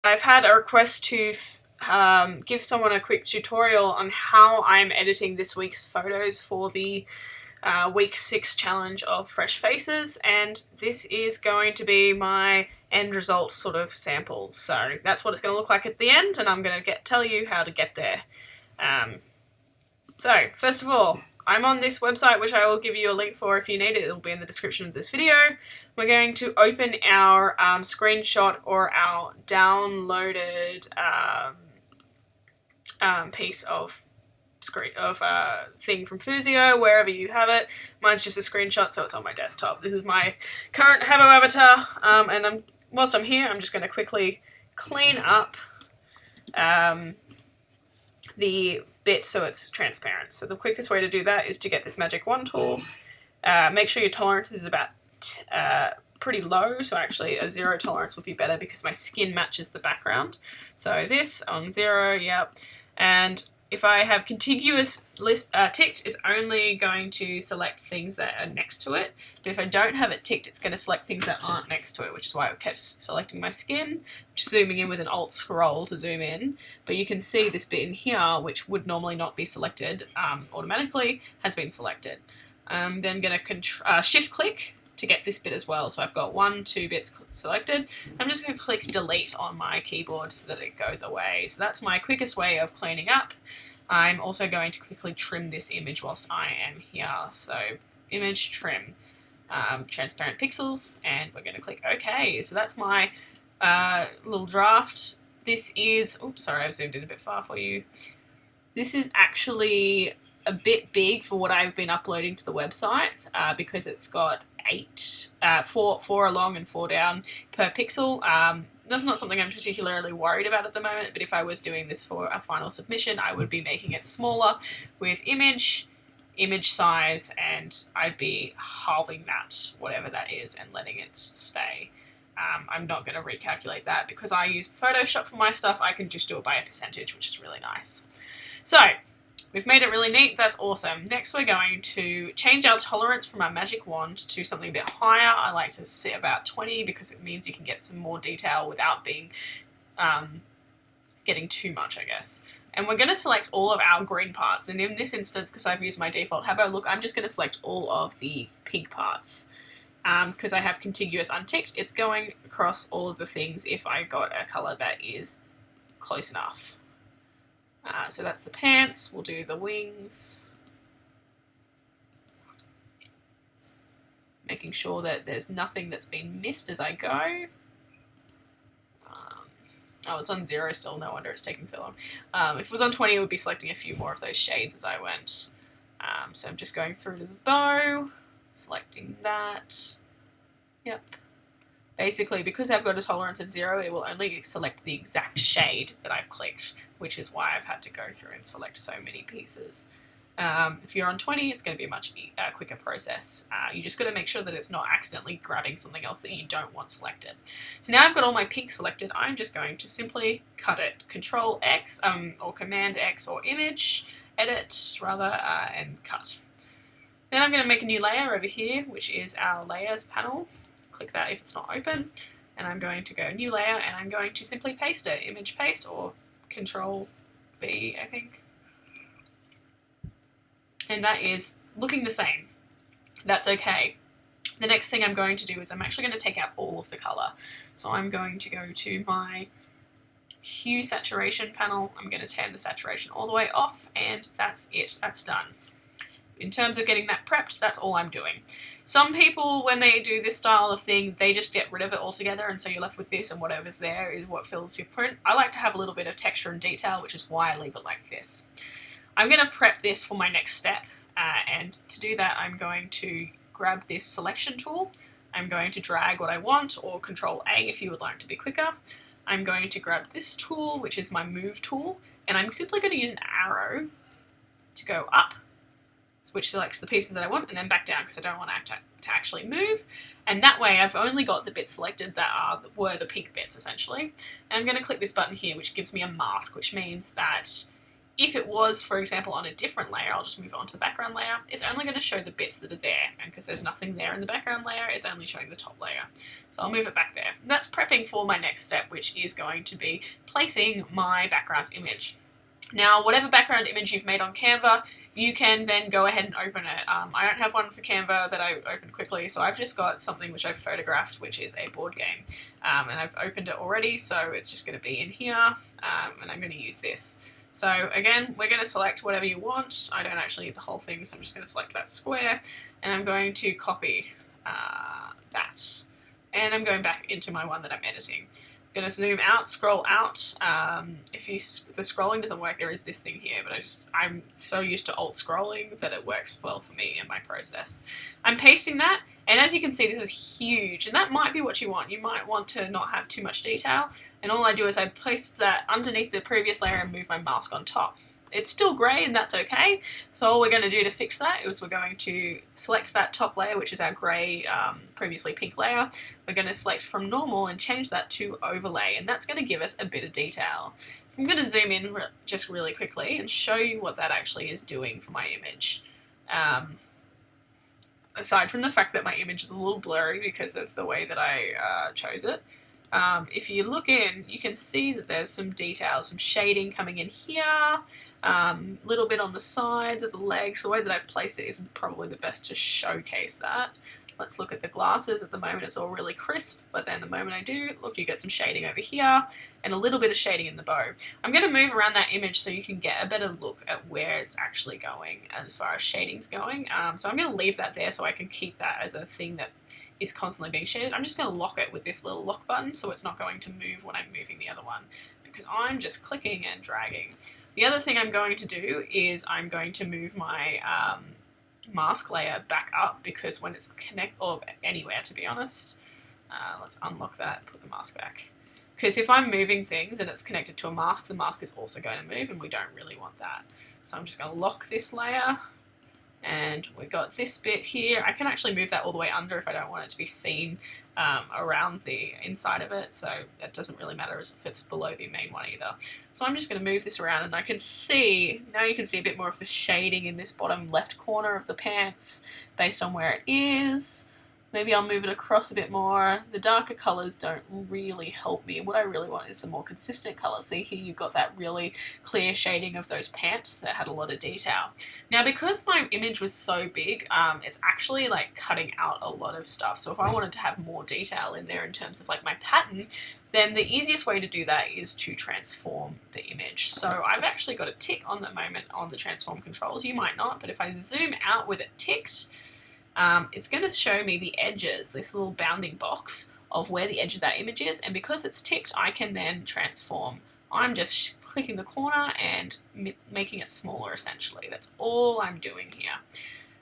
I've had a request to give someone a quick tutorial on how I'm editing this week's photos for the week 6 challenge of FreshFaces, and this is going to be my end result sort of sample. So that's what it's going to look like at the end, and I'm going to tell you how to get there. So first of all, I'm on this website, which I will give you a link for if you need it. It'll be in the description of this video. We're going to open our screenshot or our downloaded piece of thing from Fusio, wherever you have it. Mine's just a screenshot, so it's on my desktop. This is my current Habbo avatar, and whilst I'm here, I'm just going to quickly clean up the bit so it's transparent. So the quickest way to do that is to get this magic wand tool. Make sure your tolerance is about pretty low, so actually a 0 tolerance would be better because my skin matches the background. So this on 0, yep. And if I have contiguous list ticked, it's only going to select things that are next to it. But if I don't have it ticked, it's going to select things that aren't next to it, which is why I kept selecting my skin, just zooming in with an Alt scroll to zoom in. But you can see this bit in here, which would normally not be selected automatically, has been selected. I'm then going to shift click to get this bit as well. So I've got 1, 2 bits selected. I'm just going to click delete on my keyboard so that it goes away. So that's my quickest way of cleaning up. I'm also going to quickly trim this image whilst I am here. So image trim, transparent pixels, and we're going to click OK. So that's my little draft. This is, oops, sorry, I've zoomed in a bit far for you. This is actually a bit big for what I've been uploading to the website because it's got 4 along and 4 down per pixel. That's not something I'm particularly worried about at the moment, but if I was doing this for a final submission, I would be making it smaller with image size, and I'd be halving that, whatever that is, and letting it stay. I'm not going to recalculate that because I use Photoshop for my stuff. I can just do it by a percentage, which is really nice. So we've made it really neat. That's awesome. Next, we're going to change our tolerance from our magic wand to something a bit higher. I like to set about 20 because it means you can get some more detail without being getting too much, I guess. And we're going to select all of our green parts. And in this instance, because I've used my default Habbo look, I'm just going to select all of the pink parts. Because I have contiguous unticked, it's going across all of the things if I got a colour that is close enough. So that's the pants, we'll do the wings. Making sure that there's nothing that's been missed as I go. Oh, it's on 0 still, no wonder it's taking so long. If it was on 20, it would be selecting a few more of those shades as I went. So I'm just going through to the bow, selecting that. Yep. Basically, because I've got a tolerance of 0, it will only select the exact shade that I've clicked, which is why I've had to go through and select so many pieces. If you're on 20, it's going to be a much quicker process. You just got to make sure that it's not accidentally grabbing something else that you don't want selected. So now I've got all my pink selected, I'm just going to simply cut it. Control X, or Command X, or Image, Edit, rather, and cut. Then I'm going to make a new layer over here, which is our Layers panel. Click that if it's not open, and I'm going to go new layer, and I'm going to simply paste it. Image paste, or Control V, I think. And that is looking the same. That's okay. The next thing I'm going to do is I'm actually going to take out all of the colour. So I'm going to go to my hue saturation panel. I'm going to turn the saturation all the way off, and that's it. That's done. In terms of getting that prepped, that's all I'm doing. Some people, when they do this style of thing, they just get rid of it altogether, and so you're left with this, and whatever's there is what fills your print. I like to have a little bit of texture and detail, which is why I leave it like this. I'm going to prep this for my next step, and to do that, I'm going to grab this selection tool. I'm going to drag what I want, or Control A if you would like to be quicker. I'm going to grab this tool, which is my move tool, and I'm simply going to use an arrow to go up, which selects the pieces that I want, and then back down because I don't want to actually move. And that way I've only got the bits selected that were the pink bits, essentially. And I'm going to click this button here, which gives me a mask, which means that If it was, for example, on a different layer, I'll just move on to the background layer, it's only going to show the bits that are there, and because there's nothing there in the background layer, it's only showing the top layer. So I'll move it back there. That's prepping for my next step, which is going to be placing my background image. Now, whatever background image you've made on Canva, you can then go ahead and open it. I don't have one for Canva that I opened quickly, so I've just got something which I've photographed, which is a board game. And I've opened it already, so it's just going to be in here, and I'm going to use this. So again, we're going to select whatever you want. I don't actually need the whole thing, so I'm just going to select that square, and I'm going to copy that. And I'm going back into my one that I'm editing. I'm going to zoom out, scroll out. If the scrolling doesn't work, there is this thing here, but I'm so used to alt scrolling that it works well for me in my process. I'm pasting that, and as you can see, this is huge, and that might be what you want. You might want to not have too much detail, and all I do is I place that underneath the previous layer and move my mask on top. It's still grey, and that's okay. So all we're going to do to fix that is we're going to select that top layer, which is our grey, previously pink layer. We're going to select from normal and change that to overlay, and that's going to give us a bit of detail. I'm going to zoom in just really quickly and show you what that actually is doing for my image. Aside from the fact that my image is a little blurry because of the way that I chose it, if you look in, you can see that there's some detail, some shading coming in here, little bit on the sides of the legs. The way that I've placed it isn't probably the best to showcase that. Let's look at the glasses. At the moment it's all really crisp, but then the moment I do, look, you get some shading over here and a little bit of shading in the bow. I'm going to move around that image so you can get a better look at where it's actually going as far as shading's going. So I'm going to leave that there so I can keep that as a thing that is constantly being shaded. I'm just going to lock it with this little lock button so it's not going to move when I'm moving the other one, because I'm just clicking and dragging. The other thing I'm going to do is I'm going to move my mask layer back up, because when it's or anywhere, to be honest. Let's unlock that, put the mask back. Because if I'm moving things and it's connected to a mask, the mask is also going to move, and we don't really want that. So I'm just going to lock this layer. And we've got this bit here. I can actually move that all the way under if I don't want it to be seen around the inside of it, so that doesn't really matter if it's below the main one either. So I'm just going to move this around, and I can see, now you can see a bit more of the shading in this bottom left corner of the pants based on where it is. Maybe I'll move it across a bit more. The darker colours don't really help me. What I really want is some more consistent colours. See here, you've got that really clear shading of those pants that had a lot of detail. Now, because my image was so big, it's actually like cutting out a lot of stuff. So if I wanted to have more detail in there in terms of like my pattern, then the easiest way to do that is to transform the image. So I've actually got a tick on the moment on the transform controls. You might not, but if I zoom out with it ticked, it's going to show me the edges, this little bounding box of where the edge of that image is, and because it's ticked, I can then transform. I'm just clicking the corner and making it smaller, essentially. That's all I'm doing here.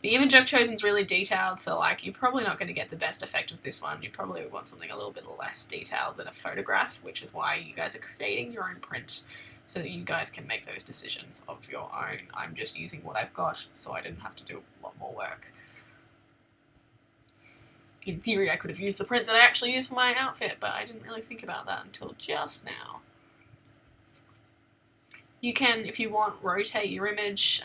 The image I've chosen is really detailed, so like you're probably not going to get the best effect with this one. You probably want something a little bit less detailed than a photograph, which is why you guys are creating your own print, so that you guys can make those decisions of your own. I'm just using what I've got, so I didn't have to do a lot more work. In theory, I could have used the print that I actually used for my outfit, but I didn't really think about that until just now. You can, if you want, rotate your image,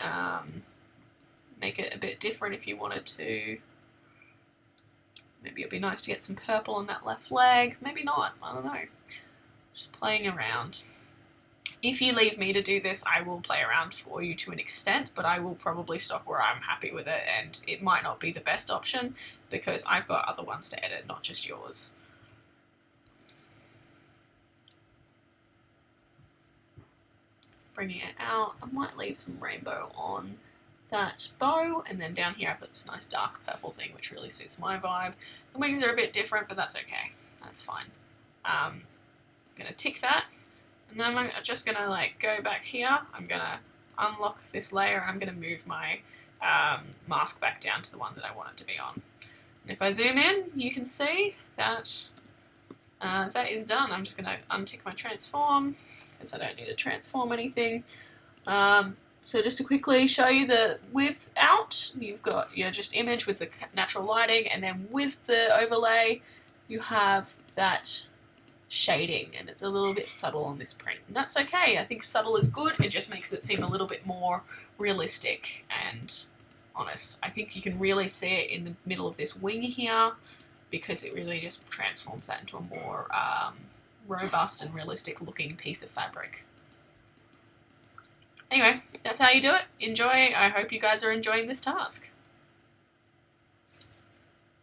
make it a bit different if you wanted to. Maybe it'd be nice to get some purple on that left leg. Maybe not, I don't know. Just playing around. If you leave me to do this, I will play around for you to an extent, but I will probably stop where I'm happy with it, and it might not be the best option because I've got other ones to edit, not just yours. Bringing it out, I might leave some rainbow on that bow, and then down here I've got this nice dark purple thing which really suits my vibe. The wings are a bit different, but that's okay, that's fine. I'm going to tick that. And then I'm just going to like go back here, I'm going to unlock this layer, and I'm going to move my mask back down to the one that I want it to be on. And if I zoom in, you can see that that is done. I'm just going to untick my transform, because I don't need to transform anything. So just to quickly show you the without, you've got your just image with the natural lighting, and then with the overlay, you have that shading, and it's a little bit subtle on this print, and that's okay. I think subtle is good. It just makes it seem a little bit more realistic and honest. I think you can really see it in the middle of this wing here, because it really just transforms that into a more robust and realistic looking piece of fabric. Anyway, that's how you do it. Enjoy. I hope you guys are enjoying this task.